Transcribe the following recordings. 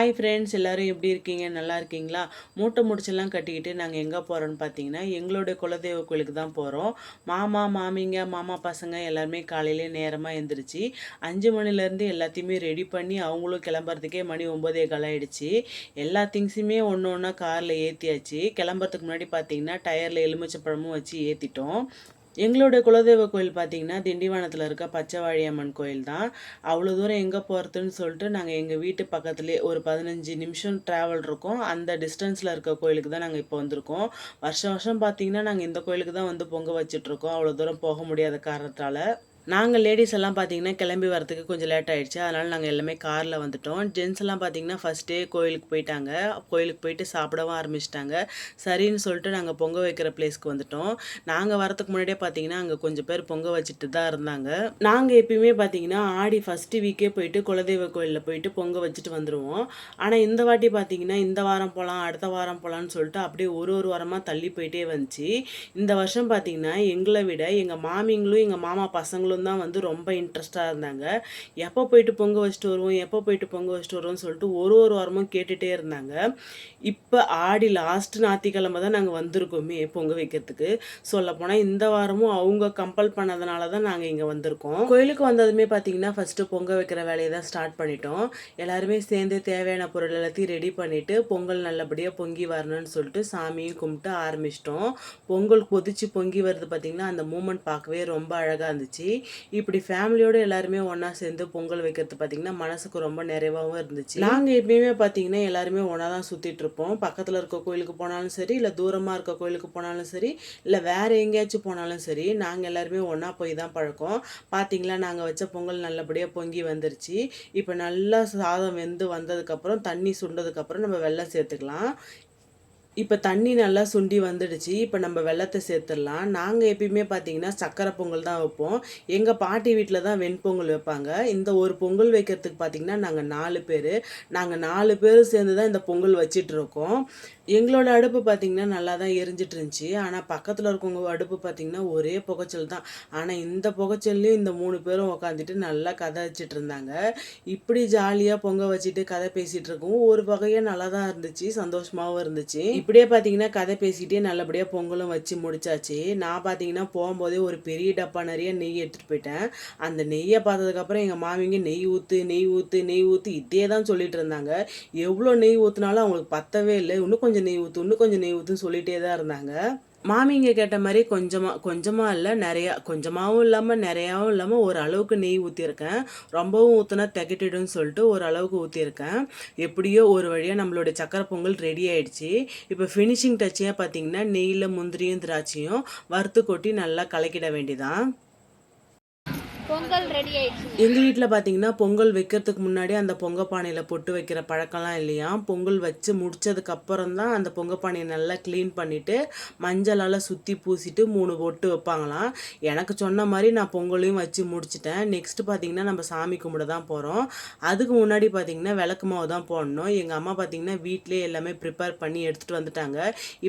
Hi friends, எல்லோரும் எப்படி இருக்கீங்க? நல்லா இருக்கீங்களா? மூட்டை முடிச்செல்லாம் கட்டிக்கிட்டு நாங்கள் எங்கே போகிறோன்னு பார்த்தீங்கன்னா, எங்களுடைய குலதெய்வ கோயிலுக்கு தான் போகிறோம். மாமா, மாமிங்க, மாமா பசங்க எல்லாருமே காலையிலே நேரமாக எழுந்திரிச்சு 5 மணிலேருந்து எல்லாத்தையுமே ரெடி பண்ணி அவங்களும் கிளம்புறதுக்கே மணி 9:15 ஆகிடுச்சு. எல்லா திங்ஸுமே ஒன்று ஒன்றா காரில் ஏற்றியாச்சு. கிளம்புறதுக்கு முன்னாடி பார்த்தீங்கன்னா டயரில் எலுமிச்சப்பழமும் வச்சு ஏற்றிட்டோம். எங்களுடைய குலதெய்வ கோயில் பார்த்தீங்கன்னா, திண்டிவனத்தில் இருக்க பச்சைவாழியம்மன் கோயில் தான். அவ்வளோ தூரம் எங்கே போகிறதுன்னு சொல்லிட்டு நாங்கள் எங்கள் வீட்டு பக்கத்துலேயே ஒரு 15 நிமிஷம் ட்ராவல் இருக்கும். அந்த டிஸ்டன்ஸில் இருக்க கோயிலுக்கு தான் நாங்கள் இப்போ வந்திருக்கோம். வருஷம் வருஷம் பார்த்தீங்கன்னா, நாங்கள் இந்த கோயிலுக்கு தான் வந்து பொங்க வச்சுட்ருக்கோம். அவ்வளோ தூரம் போக முடியாத காரணத்தால். நாங்கள் லேடீஸ் எல்லாம் பார்த்தீங்கன்னா கிளம்பி வரதுக்கு கொஞ்சம் லேட் ஆகிடுச்சு. அதனால் நாங்கள் எல்லாமே காரில் வந்துட்டோம். ஜென்ஸ் எல்லாம் பார்த்தீங்கன்னா ஃபஸ்ட்டே கோயிலுக்கு போயிட்டாங்க. கோயிலுக்கு போயிட்டு சாப்பிடவும் ஆரம்பிச்சிட்டாங்க. சரின்னு சொல்லிட்டு நாங்கள் பொங்க வைக்கிற பிளேஸ்க்கு வந்துட்டோம். நாங்கள் வரதுக்கு முன்னாடியே பார்த்தீங்கன்னா அங்கே கொஞ்சம் பேர் பொங்க வச்சுட்டு தான் இருந்தாங்க. நாங்கள் எப்பயுமே பார்த்தீங்கன்னா ஆடி ஃபஸ்ட்டு வீக்கே போயிட்டு குலதெய்வ கோயிலில் போயிட்டு பொங்க வச்சுட்டு வந்துடுவோம். ஆனால் இந்த வாட்டி பார்த்தீங்கன்னா இந்த வாரம் போகலாம், அடுத்த வாரம் போகலான்னு சொல்லிட்டு அப்படியே ஒரு வாரமாக தள்ளி போயிட்டே வந்துச்சு. இந்த வருஷம் பார்த்தீங்கன்னா எங்களை விட எங்கள் மாமிங்களும் எங்கள் மாமா பசங்களும் தான் வந்து ரொம்ப இன்ட்ரெஸ்டாக இருந்தாங்க. எப்போ போயிட்டு பொங்க வச்சுட்டு வருவோம், எப்போ போயிட்டு பொங்க வச்சுட்டு வருவோம்னு சொல்லிட்டு ஒரு வாரமும் கேட்டுகிட்டே இருந்தாங்க. இப்போ ஆடி லாஸ்ட் ஞாயிற்றுக்கிழமை தான் நாங்கள் வந்திருக்கோமே பொங்க வைக்கிறதுக்கு. சொல்லப்போனால் இந்த வாரமும் அவங்க கம்பல் பண்ணதுனால தான் நாங்கள் இங்கே வந்திருக்கோம். கோயிலுக்கு வந்ததுமே பார்த்தீங்கன்னா ஃபஸ்ட்டு பொங்க வைக்கிற வேலையை தான் ஸ்டார்ட் பண்ணிட்டோம். எல்லாருமே சேர்ந்து தேவையான பொருள் எல்லாத்தையும் ரெடி பண்ணிவிட்டு பொங்கல் நல்லபடியாக பொங்கி வரணும்னு சொல்லிட்டு சாமியும் கும்பிட்டு ஆரம்பிச்சிட்டோம். பொங்கல் கொதிச்சு பொங்கி வருது பார்த்திங்கன்னா, அந்த மூமெண்ட் பார்க்கவே ரொம்ப அழகாக இருந்துச்சு. இப்படி ஃபேமிலியோடு எல்லாருமே ஒன்றா சேர்ந்து பொங்கல் வைக்கிறது பார்த்திங்கன்னா மனசுக்கு ரொம்ப நிறைவாகவும் இருந்துச்சு. நாங்கள் எப்பயுமே பார்த்திங்கன்னா எல்லாருமே ஒன்றா தான் சுற்றிட்டு இருப்போம். பக்கத்தில் இருக்க கோயிலுக்கு போனாலும் சரி, இல்லை தூரமாக இருக்க கோயிலுக்கு போனாலும் சரி, இல்லை வேறு எங்கேயாச்சும் போனாலும் சரி, நாங்கள் எல்லாருமே ஒன்றா போய் தான் பழக்கம். பார்த்திங்களா, நாங்கள் வச்ச பொங்கல் நல்லபடியாக பொங்கி வந்துருச்சு. இப்போ நல்லா சாதம் வெந்து வந்ததுக்கப்புறம் தண்ணி சுண்டதுக்கப்புறம் நம்ம வெல்லம் சேர்த்துக்கலாம். இப்போ தண்ணி நல்லா சுண்டி வந்துடுச்சு. இப்போ நம்ம வெல்லத்தை சேர்த்துடலாம். நாங்கள் எப்பயுமே பார்த்தீங்கன்னா சக்கரை பொங்கல் தான் வைப்போம். எங்கள் பாட்டி வீட்டில் தான் வெண்பொங்கல் வைப்பாங்க. இந்த ஒரு பொங்கல் வைக்கிறதுக்கு பார்த்தீங்கன்னா நாங்கள் 4 பேர். நாங்கள் 4 பேர் சேர்ந்து தான் இந்த பொங்கல் வச்சிட்ருக்கோம். எங்களோட அடுப்பு பார்த்திங்கன்னா நல்லா தான் எரிஞ்சிட்டு இருந்துச்சு. ஆனால் பக்கத்தில் இருக்கவங்க அடுப்பு பார்த்திங்கன்னா ஒரே புகைச்சல் தான். ஆனால் இந்த புகைச்சல்லையும் இந்த 3 பேரும் உட்காந்துட்டு நல்லா கதை வச்சுட்டு இருந்தாங்க. இப்படி ஜாலியாக பொங்க வச்சுட்டு கதை பேசிகிட்டு இருக்கவும் ஒரு வகையாக நல்லா தான் இருந்துச்சு, சந்தோஷமாகவும் இருந்துச்சு. இப்படியே பார்த்தீங்கன்னா கதை பேசிகிட்டே நல்லபடியாக பொங்கலும் வச்சு முடிச்சாச்சு. நான் பார்த்தீங்கன்னா போகும்போதே ஒரு பெரிய டப்பா நிறைய நெய் எடுத்துகிட்டு போயிட்டேன். அந்த நெய்யை பார்த்ததுக்கப்புறம் எங்கள் மாமிங்க நெய் ஊற்று நெய் ஊற்று நெய் ஊற்று இதே தான் சொல்லிட்டு இருந்தாங்க. எவ்வளோ நெய் ஊற்றுனாலும் அவங்களுக்கு பத்தவே இல்லை. இன்னும் கொஞ்சம் நெய் ஊற்று இன்னும் கொஞ்சம் நெய் ஊற்றுன்னு சொல்லிகிட்டே தான் இருந்தாங்க. மாமிங்க கேட்ட மாதிரி கொஞ்சமாக இல்லை, நிறையா, கொஞ்சமாகவும் இல்லாமல் நிறையாவும் இல்லாமல் ஒரு அளவுக்கு நெய் ஊற்றிருக்கேன். ரொம்பவும் ஊற்றினா திகட்டிடுன்னு சொல்லிட்டு ஒரு அளவுக்கு ஊற்றிருக்கேன். எப்படியோ ஒரு வழியாக நம்மளோட சக்கரை பொங்கல் ரெடி ஆகிடுச்சு. இப்போ ஃபினிஷிங் டச்சியாக பார்த்தீங்கன்னா நெய்யில் முந்திரியும் திராட்சையும் வறுத்து கொட்டி நல்லா கலக்கிட வேண்டியதான். பொங்கல் ரெடி ஆயிடுச்சு. எங்கள் வீட்டில் பார்த்தீங்கன்னா பொங்கல் வைக்கிறதுக்கு முன்னாடி அந்த பொங்க பானையில் பொட்டு வைக்கிற பழக்கம்லாம் இல்லையா. பொங்கல் வச்சு முடிச்சதுக்கப்புறம் தான் அந்த பொங்க பானையை நல்லா க்ளீன் பண்ணிவிட்டு மஞ்சளால் சுற்றி பூசிட்டு 3 பொட்டு வைப்பாங்களாம். எனக்கு சொன்ன மாதிரி நான் பொங்கலையும் வச்சு முடிச்சிட்டேன். நெக்ஸ்ட்டு பார்த்தீங்கன்னா நம்ம சாமி கும்பிட தான் போகிறோம். அதுக்கு முன்னாடி பார்த்தீங்கன்னா விளக்கு மாவு தான் போடணும். எங்கள் அம்மா பார்த்தீங்கன்னா வீட்டிலே எல்லாமே ப்ரிப்பேர் பண்ணி எடுத்துகிட்டு வந்துட்டாங்க.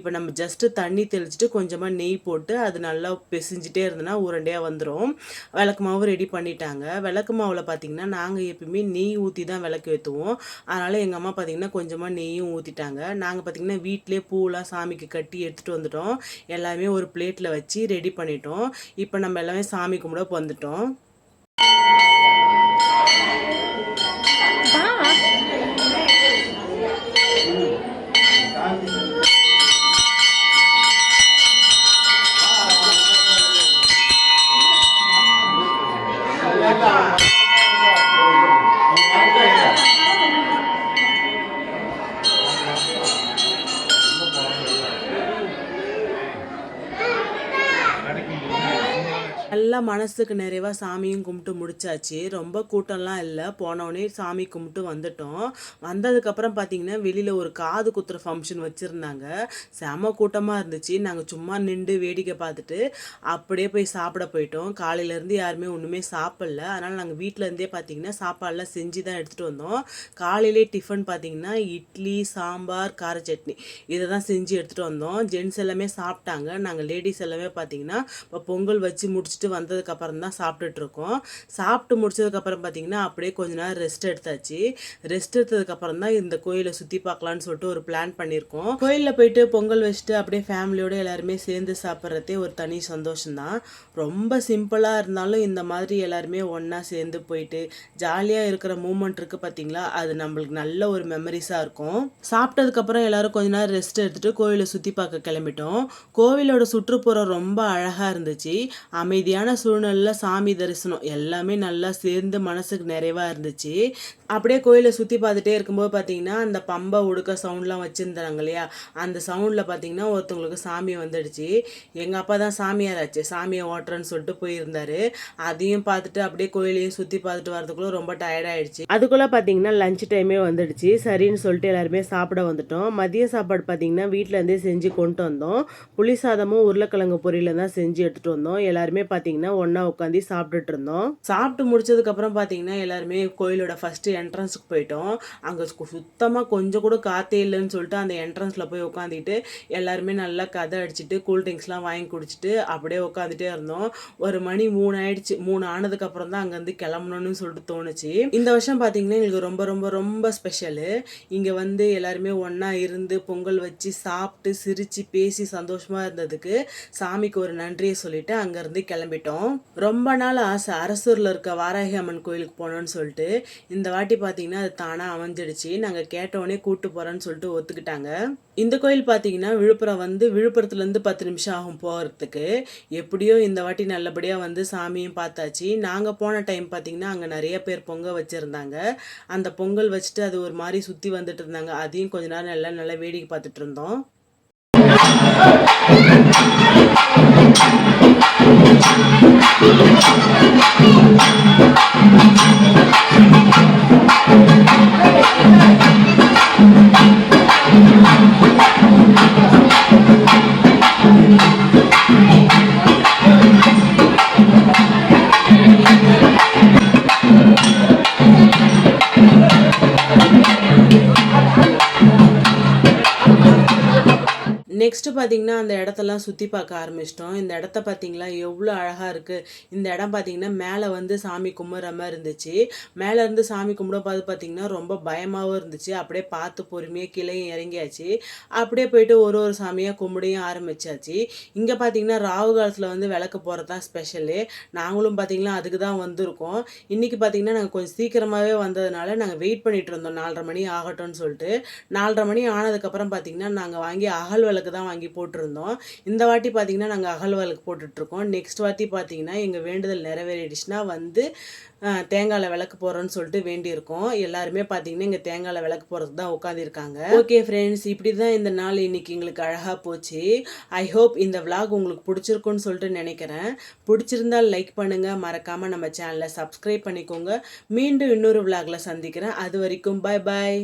இப்போ நம்ம ஜஸ்ட்டு தண்ணி தெளிச்சுட்டு கொஞ்சமாக நெய் போட்டு அது நல்லா பிசைஞ்சிட்டே இருந்ததுன்னா உருண்டையாக வந்துடும். விளக்கு மாவு ரெடி பண்ணிட்டாங்க. விளக்கு மாவில் பார்த்திங்கன்னா நாங்கள் எப்பயுமே நெய் ஊற்றி தான் விளக்கு ஏற்றுவோம். அதனால் எங்கள் அம்மா பார்த்திங்கன்னா கொஞ்சமாக நெய்யும் ஊற்றிட்டாங்க. நாங்கள் பார்த்திங்கன்னா வீட்டிலே பூவெலாம் சாமிக்கு கட்டி எடுத்துகிட்டு வந்துட்டோம். எல்லாமே ஒரு பிளேட்டில் வச்சு ரெடி பண்ணிட்டோம். இப்போ நம்ம எல்லாமே சாமி கும்பிட வந்துட்டோம். நல்லா மனசுக்கு நிறைவாக சாமியும் கும்பிட்டு முடிச்சாச்சு. ரொம்ப கூட்டம்லாம் இல்லை. போனோடனே சாமி கும்பிட்டு வந்துட்டோம். வந்ததுக்கப்புறம் பார்த்திங்கன்னா வெளியில் ஒரு காது குத்துற ஃபங்க்ஷன் வச்சுருந்தாங்க. செம கூட்டமாக இருந்துச்சு. நாங்கள் சும்மா நின்று வேடிக்கை பார்த்துட்டு அப்படியே போய் சாப்பிட போயிட்டோம். காலையிலேருந்து யாருமே ஒன்றுமே சாப்பிடல. அதனால் நாங்கள் வீட்டிலேருந்தே பார்த்திங்கன்னா சாப்பாடெலாம் செஞ்சு தான் எடுத்துகிட்டு வந்தோம். காலையிலே டிஃபன் பார்த்திங்கன்னா இட்லி, சாம்பார், கார சட்னி இதை தான் செஞ்சு எடுத்துகிட்டு வந்தோம். ஜென்ட்ஸ் எல்லாமே சாப்பிட்டாங்க. நாங்கள் லேடிஸ் எல்லாமே பார்த்திங்கன்னா இப்போ பொங்கல் வச்சு முடிச்சுட்டு முடிச்சுட்டு வந்ததுக்கப்புறம் தான் சாப்பிட்டுட்ருக்கோம். சாப்பிட்டு முடிச்சதுக்கப்புறம் பார்த்திங்கன்னா அப்படியே கொஞ்ச நேரம் ரெஸ்ட் எடுத்தாச்சு. ரெஸ்ட் எடுத்ததுக்கப்புறம் தான் இந்த கோயிலை சுற்றி பார்க்கலான்னு சொல்லிட்டு ஒரு பிளான் பண்ணியிருக்கோம். கோயிலில் போயிட்டு பொங்கல் வச்சுட்டு அப்படியே ஃபேமிலியோடு எல்லாருமே சேர்ந்து சாப்பிட்றதே ஒரு தனி சந்தோஷம்தான். ரொம்ப சிம்பிளாக இருந்தாலும் இந்த மாதிரி எல்லாருமே ஒன்றா சேர்ந்து போயிட்டு ஜாலியாக இருக்கிற மூமெண்ட் இருக்குது பார்த்தீங்களா, அது நம்மளுக்கு நல்ல ஒரு மெமரிஸாக இருக்கும். சாப்பிட்டதுக்கப்புறம் எல்லோரும் கொஞ்ச நேரம் ரெஸ்ட் எடுத்துகிட்டு கோவிலை சுற்றி பார்க்க கிளம்பிட்டோம். கோவிலோட சுற்றுப்புறம் ரொம்ப அழகாக இருந்துச்சு. அமைதியான சூழ்நிலையில் சாமி தரிசனம் எல்லாமே நல்லா சேர்ந்து மனசுக்கு நிறைவாக இருந்துச்சு. அப்படியே கோயிலை சுற்றி பார்த்துட்டே இருக்கும்போது பார்த்தீங்கன்னா அந்த பம்பை உடுக்க சவுண்ட்லாம் வச்சுருந்தாங்க இல்லையா, அந்த சவுண்டில் பார்த்தீங்கன்னா ஒருத்தவங்களுக்கு சாமி வந்துடுச்சு. எங்கள் அப்பா தான் சாமியார் ஆச்சு, சாமியை ஓட்டுறேன்னு சொல்லிட்டு போயிருந்தாரு. அதையும் பார்த்துட்டு அப்படியே கோயிலையும் சுற்றி பார்த்துட்டு வரதுக்குள்ளே ரொம்ப டயர்டாயிடுச்சு. அதுக்குள்ளே பார்த்தீங்கன்னா லஞ்ச் டைமே வந்துடுச்சு. சரின்னு சொல்லிட்டு எல்லாருமே சாப்பிட வந்துட்டோம். மதிய சாப்பாடு பார்த்தீங்கன்னா வீட்டிலேருந்தே செஞ்சு கொண்டு வந்தோம். புளி சாதமும் உருளைக்கிழங்கு பொரியலும் தான் செஞ்சு எடுத்துகிட்டு வந்தோம். எல்லாருமே பார்த்தீங்கன்னா ஒன்றா உட்காந்து சாப்பிட்டுட்டு இருந்தோம். சாப்பிட்டு முடிச்சதுக்கப்புறம் பார்த்தீங்கன்னா எல்லாருமே கோயிலோட ஃபஸ்ட்டு என்ட்ரன்ஸுக்கு போயிட்டோம். அங்கே சுத்தமாக கொஞ்சம் கூட காற்றே இல்லைன்னு சொல்லிட்டு அந்த என்ட்ரன்ஸில் போய் உட்காந்துட்டு எல்லாருமே நல்லா கதை அடிச்சுட்டு கூல்ட்ரிங்க்ஸ்லாம் வாங்கி குடிச்சிட்டு அப்படியே உட்காந்துட்டே இருந்தோம். ஒரு மணி 3 ஆயிடுச்சு. 3 ஆனதுக்கப்புறம் தான் அங்கேருந்து கிளம்பணும்னு சொல்லிட்டு தோணுச்சு. இந்த வருஷம் பார்த்தீங்கன்னா எங்களுக்கு ரொம்ப ரொம்ப ரொம்ப ஸ்பெஷலு. இங்கே வந்து எல்லாருமே ஒன்றா இருந்து பொங்கல் வச்சு சாப்பிட்டு சிரித்து பேசி சந்தோஷமாக இருந்ததுக்கு சாமிக்கு ஒரு நன்றியை சொல்லிட்டு அங்கேருந்து கிளம்பிட்டோம். ரொம்ப நாள் ஆசை அரசூரில் இருக்க வாராகி அம்மன் கோயிலுக்கு போகணுன்னு சொல்லிட்டு. இந்த வாட்டி பார்த்தீங்கன்னா அது தானாக அமைஞ்சிடுச்சு. நாங்கள் கேட்டோடனே கூப்பிட்டு போகிறேன்னு சொல்லிட்டு ஒத்துக்கிட்டாங்க. இந்த கோயில் பார்த்தீங்கன்னா விழுப்புரம் வந்து விழுப்புரத்துலேருந்து 10 நிமிஷம் ஆகும் போகிறதுக்கு. எப்படியோ இந்த வாட்டி நல்லபடியாக வந்து சாமியும் பார்த்தாச்சு. நாங்கள் போன டைம் பார்த்தீங்கன்னா அங்கே நிறைய பேர் பொங்கல் வச்சுருந்தாங்க. அந்த பொங்கல் வச்சுட்டு அது ஒரு மாதிரி சுற்றி வந்துட்டு இருந்தாங்க. அதையும் கொஞ்ச நேரம் நல்லா வேடிக்கை பார்த்துட்டு இருந்தோம். நெக்ஸ்ட்டு பார்த்தீங்கன்னா அந்த இடத்தெல்லாம் சுற்றி பார்க்க ஆரம்பிச்சிட்டோம். இந்த இடத்த பார்த்தீங்களா எவ்வளோ அழகாக இருக்குது. இந்த இடம் பார்த்தீங்கன்னா மேலே வந்து சாமி கும்பிட்ற மாதிரி இருந்துச்சு. மேலே இருந்து சாமி கும்பிட பார்த்தீங்கன்னா ரொம்ப பயமாகவும் இருந்துச்சு. அப்படியே பார்த்து பொறுமையாக கீழே இறங்கியாச்சு. அப்படியே போயிட்டு ஒரு சாமியாக கும்பிடையும் ஆரம்பிச்சாச்சு. இங்கே பார்த்தீங்கன்னா ராகு காலத்தில் வந்து விளக்கு போகிறது தான் ஸ்பெஷலு. நாங்களும் பார்த்தீங்கன்னா அதுக்கு தான் வந்திருக்கோம். இன்றைக்கி பார்த்தீங்கன்னா நாங்கள் கொஞ்சம் சீக்கிரமாகவே வந்ததுனால நாங்கள் வெயிட் பண்ணிகிட்டு இருந்தோம் 4:30 மணி ஆகட்டும்னு சொல்லிட்டு. 4:30 மணி ஆனதுக்கப்புறம் பார்த்தீங்கன்னா நாங்கள் வாங்கி அகல் விளக்கு தான் வாங்கி போட்டிருந்தோம். இந்த வாட்டி பார்த்தீங்கன்னா நாங்கள் அகல் விளக்கு போட்டுட்ருக்கோம். நெக்ஸ்ட் வாட்டி பார்த்தீங்கன்னா எங்கள் வேண்டுதல் நிறைவேறிடுச்சுன்னா வந்து தேங்காயில் விளக்கு போடுறோன்னு சொல்லிட்டு வேண்டியிருக்கோம். எல்லாருமே பார்த்தீங்கன்னா இங்கே தேங்காயில் விளக்கு போடுறதுக்கு தான் உட்காந்துருக்காங்க. ஓகே ஃப்ரெண்ட்ஸ், இப்படி தான் இந்த நாள் இன்றைக்கி எங்களுக்கு அழகாக போச்சு. ஐ ஹோப் இந்த விளாக் உங்களுக்கு பிடிச்சிருக்குன்னு சொல்லிட்டு நினைக்கிறேன். பிடிச்சிருந்தால் லைக் பண்ணுங்கள், மறக்காமல் நம்ம சேனலை சப்ஸ்கிரைப் பண்ணிக்கோங்க. மீண்டும் இன்னொரு விளாகில் சந்திக்கிறேன். அது வரைக்கும் பாய் பாய்.